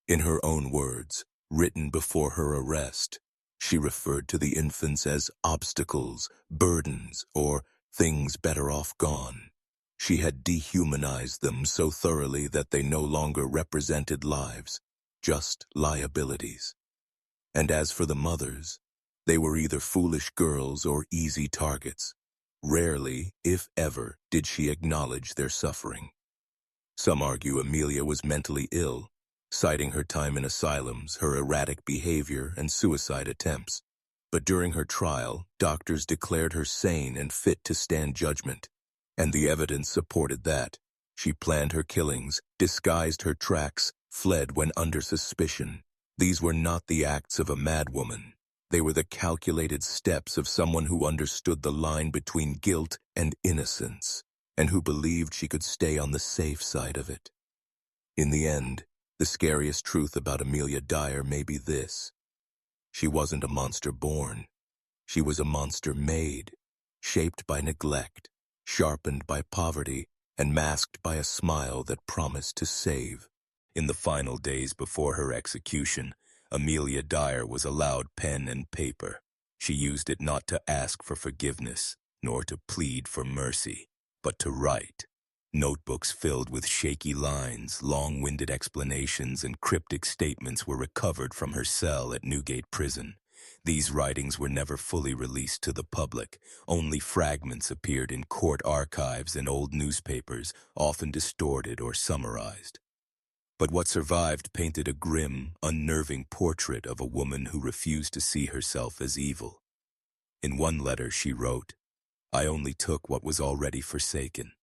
In her own words, written before her arrest, she referred to the infants as obstacles, burdens, or things better off gone. She had dehumanized them so thoroughly that they no longer represented lives, just liabilities. And as for the mothers, they were either foolish girls or easy targets. Rarely, if ever, did she acknowledge their suffering. Some argue Amelia was mentally ill, citing her time in asylums, her erratic behavior, and suicide attempts. But during her trial, doctors declared her sane and fit to stand judgment. And the evidence supported that. She planned her killings, disguised her tracks, fled when under suspicion. These were not the acts of a madwoman. They were the calculated steps of someone who understood the line between guilt and innocence, and who believed she could stay on the safe side of it. In the end, the scariest truth about Amelia Dyer may be this. She wasn't a monster born. She was a monster made, shaped by neglect, sharpened by poverty, and masked by a smile that promised to save. In the final days before her execution, Amelia Dyer was allowed pen and paper. She used it not to ask for forgiveness, nor to plead for mercy, but to write. Notebooks filled with shaky lines, long-winded explanations, and cryptic statements were recovered from her cell at Newgate Prison. These writings were never fully released to the public. Only fragments appeared in court archives and old newspapers, often distorted or summarized. But what survived painted a grim, unnerving portrait of a woman who refused to see herself as evil. In one letter she wrote, "I only took what was already forsaken."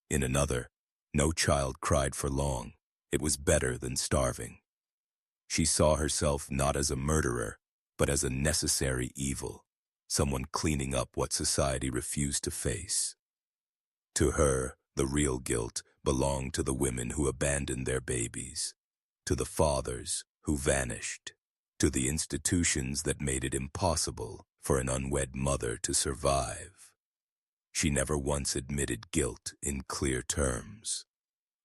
In another, "No child cried for long. It was better than starving." She saw herself not as a murderer, but as a necessary evil, someone cleaning up what society refused to face. To her, the real guilt belonged to the women who abandoned their babies, to the fathers who vanished, to the institutions that made it impossible for an unwed mother to survive. She never once admitted guilt in clear terms.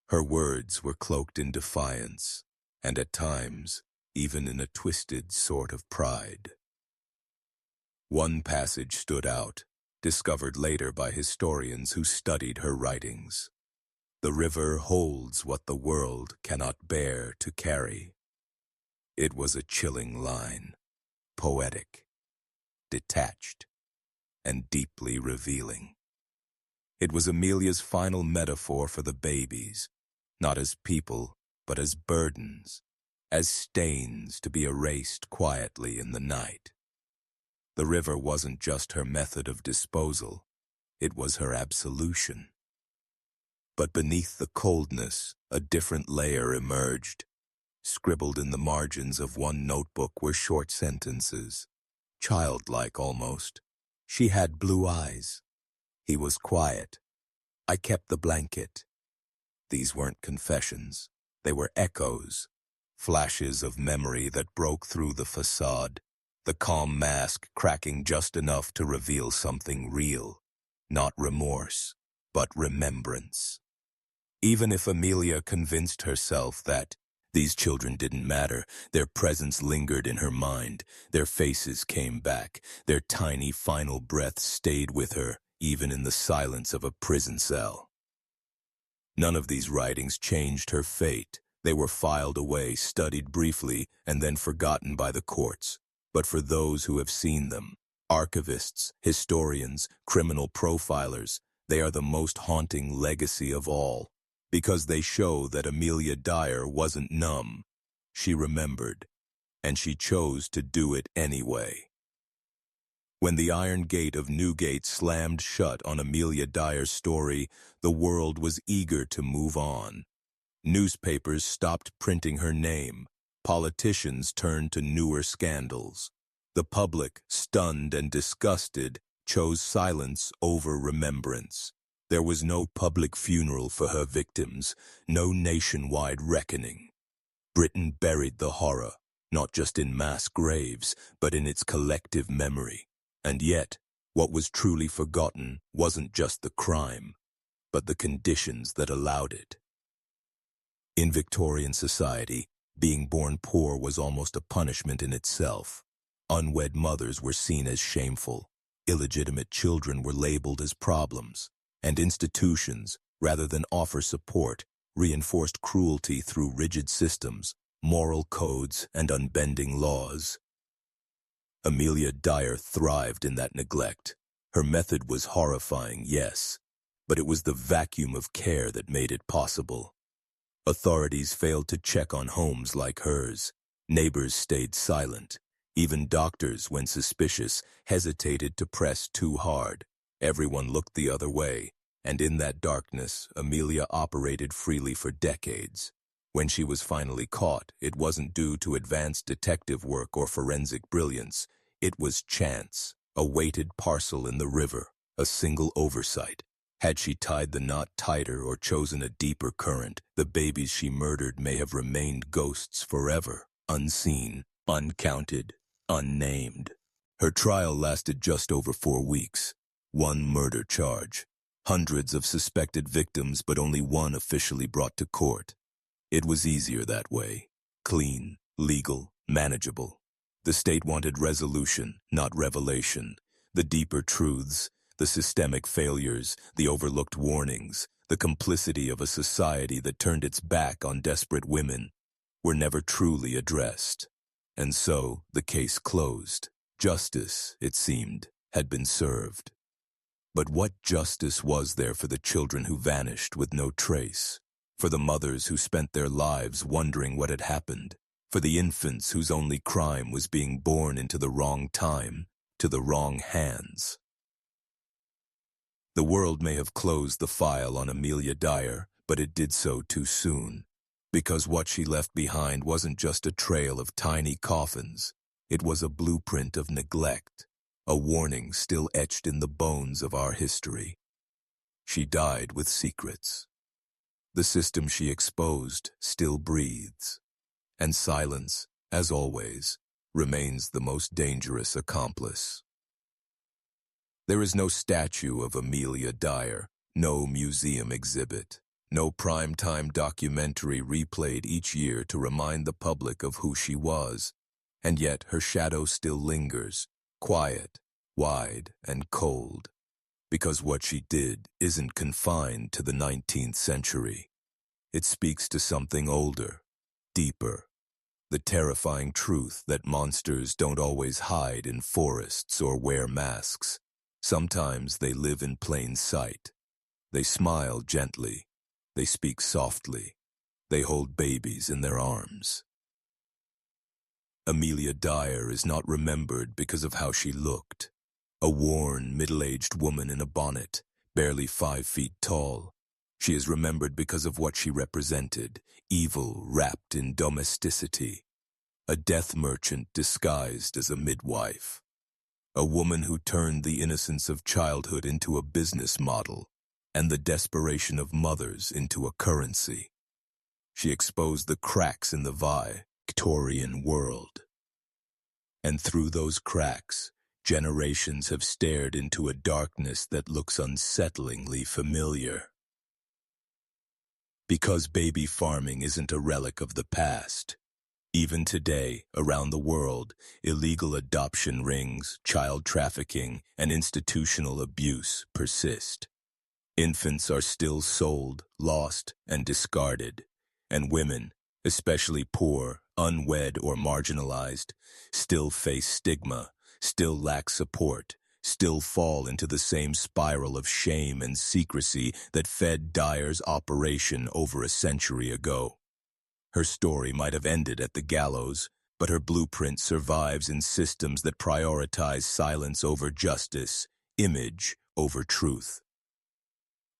Her words were cloaked in defiance, and at times, even in a twisted sort of pride. One passage stood out, discovered later by historians who studied her writings. "The river holds what the world cannot bear to carry." It was a chilling line, poetic, detached, and deeply revealing. It was Amelia's final metaphor for the babies, not as people, but as burdens, as stains to be erased quietly in the night. The river wasn't just her method of disposal, it was her absolution. But beneath the coldness, a different layer emerged. Scribbled in the margins of one notebook were short sentences, childlike almost. She had blue eyes. He was quiet. I kept the blanket. These weren't confessions. They were echoes, flashes of memory that broke through the facade, the calm mask cracking just enough to reveal something real, not remorse, but remembrance. Even if Amelia convinced herself that these children didn't matter, their presence lingered in her mind, their faces came back, their tiny final breaths stayed with her, even in the silence of a prison cell. None of these writings changed her fate. They were filed away, studied briefly, and then forgotten by the courts. But for those who have seen them, archivists, historians, criminal profilers, they are the most haunting legacy of all, because they show that Amelia Dyer wasn't numb. She remembered, and she chose to do it anyway. When the iron gate of Newgate slammed shut on Amelia Dyer's story, the world was eager to move on. Newspapers stopped printing her name. Politicians turned to newer scandals. The public, stunned and disgusted, chose silence over remembrance. There was no public funeral for her victims, no nationwide reckoning. Britain buried the horror, not just in mass graves, but in its collective memory. And yet, what was truly forgotten wasn't just the crime, but the conditions that allowed it. In Victorian society, being born poor was almost a punishment in itself. Unwed mothers were seen as shameful, illegitimate children were labeled as problems, and institutions, rather than offer support, reinforced cruelty through rigid systems, moral codes, and unbending laws. Amelia Dyer thrived in that neglect. Her method was horrifying, yes, but it was the vacuum of care that made it possible. Authorities failed to check on homes like hers. Neighbors stayed silent. Even doctors, when suspicious, hesitated to press too hard. Everyone looked the other way, And in that darkness, Amelia operated freely for decades. When she was finally caught, it wasn't due to advanced detective work or forensic brilliance. It was chance, a weighted parcel in the river, a single oversight. Had she tied the knot tighter or chosen a deeper current, the babies she murdered may have remained ghosts forever, unseen, uncounted, unnamed. Her trial lasted just over 4 weeks. One murder charge. Hundreds of suspected victims, but only one officially brought to court. It was easier that way. Clean, legal, manageable. The state wanted resolution, not revelation. The deeper truths, the systemic failures, the overlooked warnings, the complicity of a society that turned its back on desperate women, were never truly addressed. And so, the case closed. Justice, it seemed, had been served. But what justice was there for the children who vanished with no trace? For the mothers who spent their lives wondering what had happened? For the infants whose only crime was being born into the wrong time, to the wrong hands? The world may have closed the file on Amelia Dyer, but it did so too soon. Because what she left behind wasn't just a trail of tiny coffins. It was a blueprint of neglect, a warning still etched in the bones of our history. She died with secrets. The system she exposed still breathes, and silence, as always, remains the most dangerous accomplice. There is no statue of Amelia Dyer, no museum exhibit, no primetime documentary replayed each year to remind the public of who she was, and yet her shadow still lingers, quiet, wide, and cold, because what she did isn't confined to the 19th century. It speaks to something older, deeper, the terrifying truth that monsters don't always hide in forests or wear masks. Sometimes they live in plain sight. They smile gently. They speak softly. They hold babies in their arms. Amelia Dyer is not remembered because of how she looked. A worn, middle-aged woman in a bonnet, barely 5 feet tall. She is remembered because of what she represented, evil wrapped in domesticity. A death merchant disguised as a midwife. A woman who turned the innocence of childhood into a business model, and the desperation of mothers into a currency. She exposed the cracks in the Victorian world. And through those cracks, generations have stared into a darkness that looks unsettlingly familiar. Because baby farming isn't a relic of the past. Even today, around the world, illegal adoption rings, child trafficking, and institutional abuse persist. Infants are still sold, lost, and discarded, and women, especially poor, unwed, or marginalized, still face stigma, still lack support, still fall into the same spiral of shame and secrecy that fed Dyer's operation over a century ago. Her story might have ended at the gallows, but her blueprint survives in systems that prioritize silence over justice, image over truth.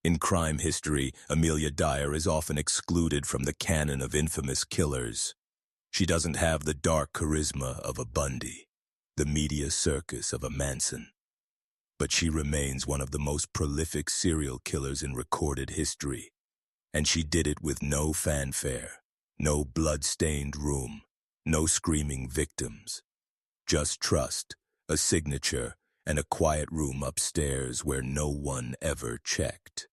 In crime history, Amelia Dyer is often excluded from the canon of infamous killers. She doesn't have the dark charisma of a Bundy, the media circus of a Manson. But she remains one of the most prolific serial killers in recorded history. And she did it with no fanfare, no blood-stained room, no screaming victims. Just trust, a signature, and a quiet room upstairs where no one ever checked.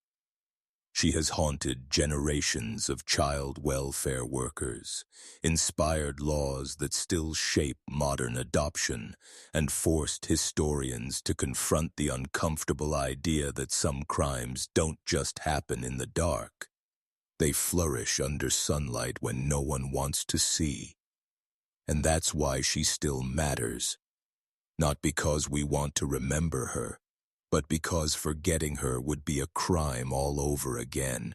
She has haunted generations of child welfare workers, inspired laws that still shape modern adoption, and forced historians to confront the uncomfortable idea that some crimes don't just happen in the dark. They flourish under sunlight when no one wants to see. And that's why she still matters. Not because we want to remember her, but because forgetting her would be a crime all over again.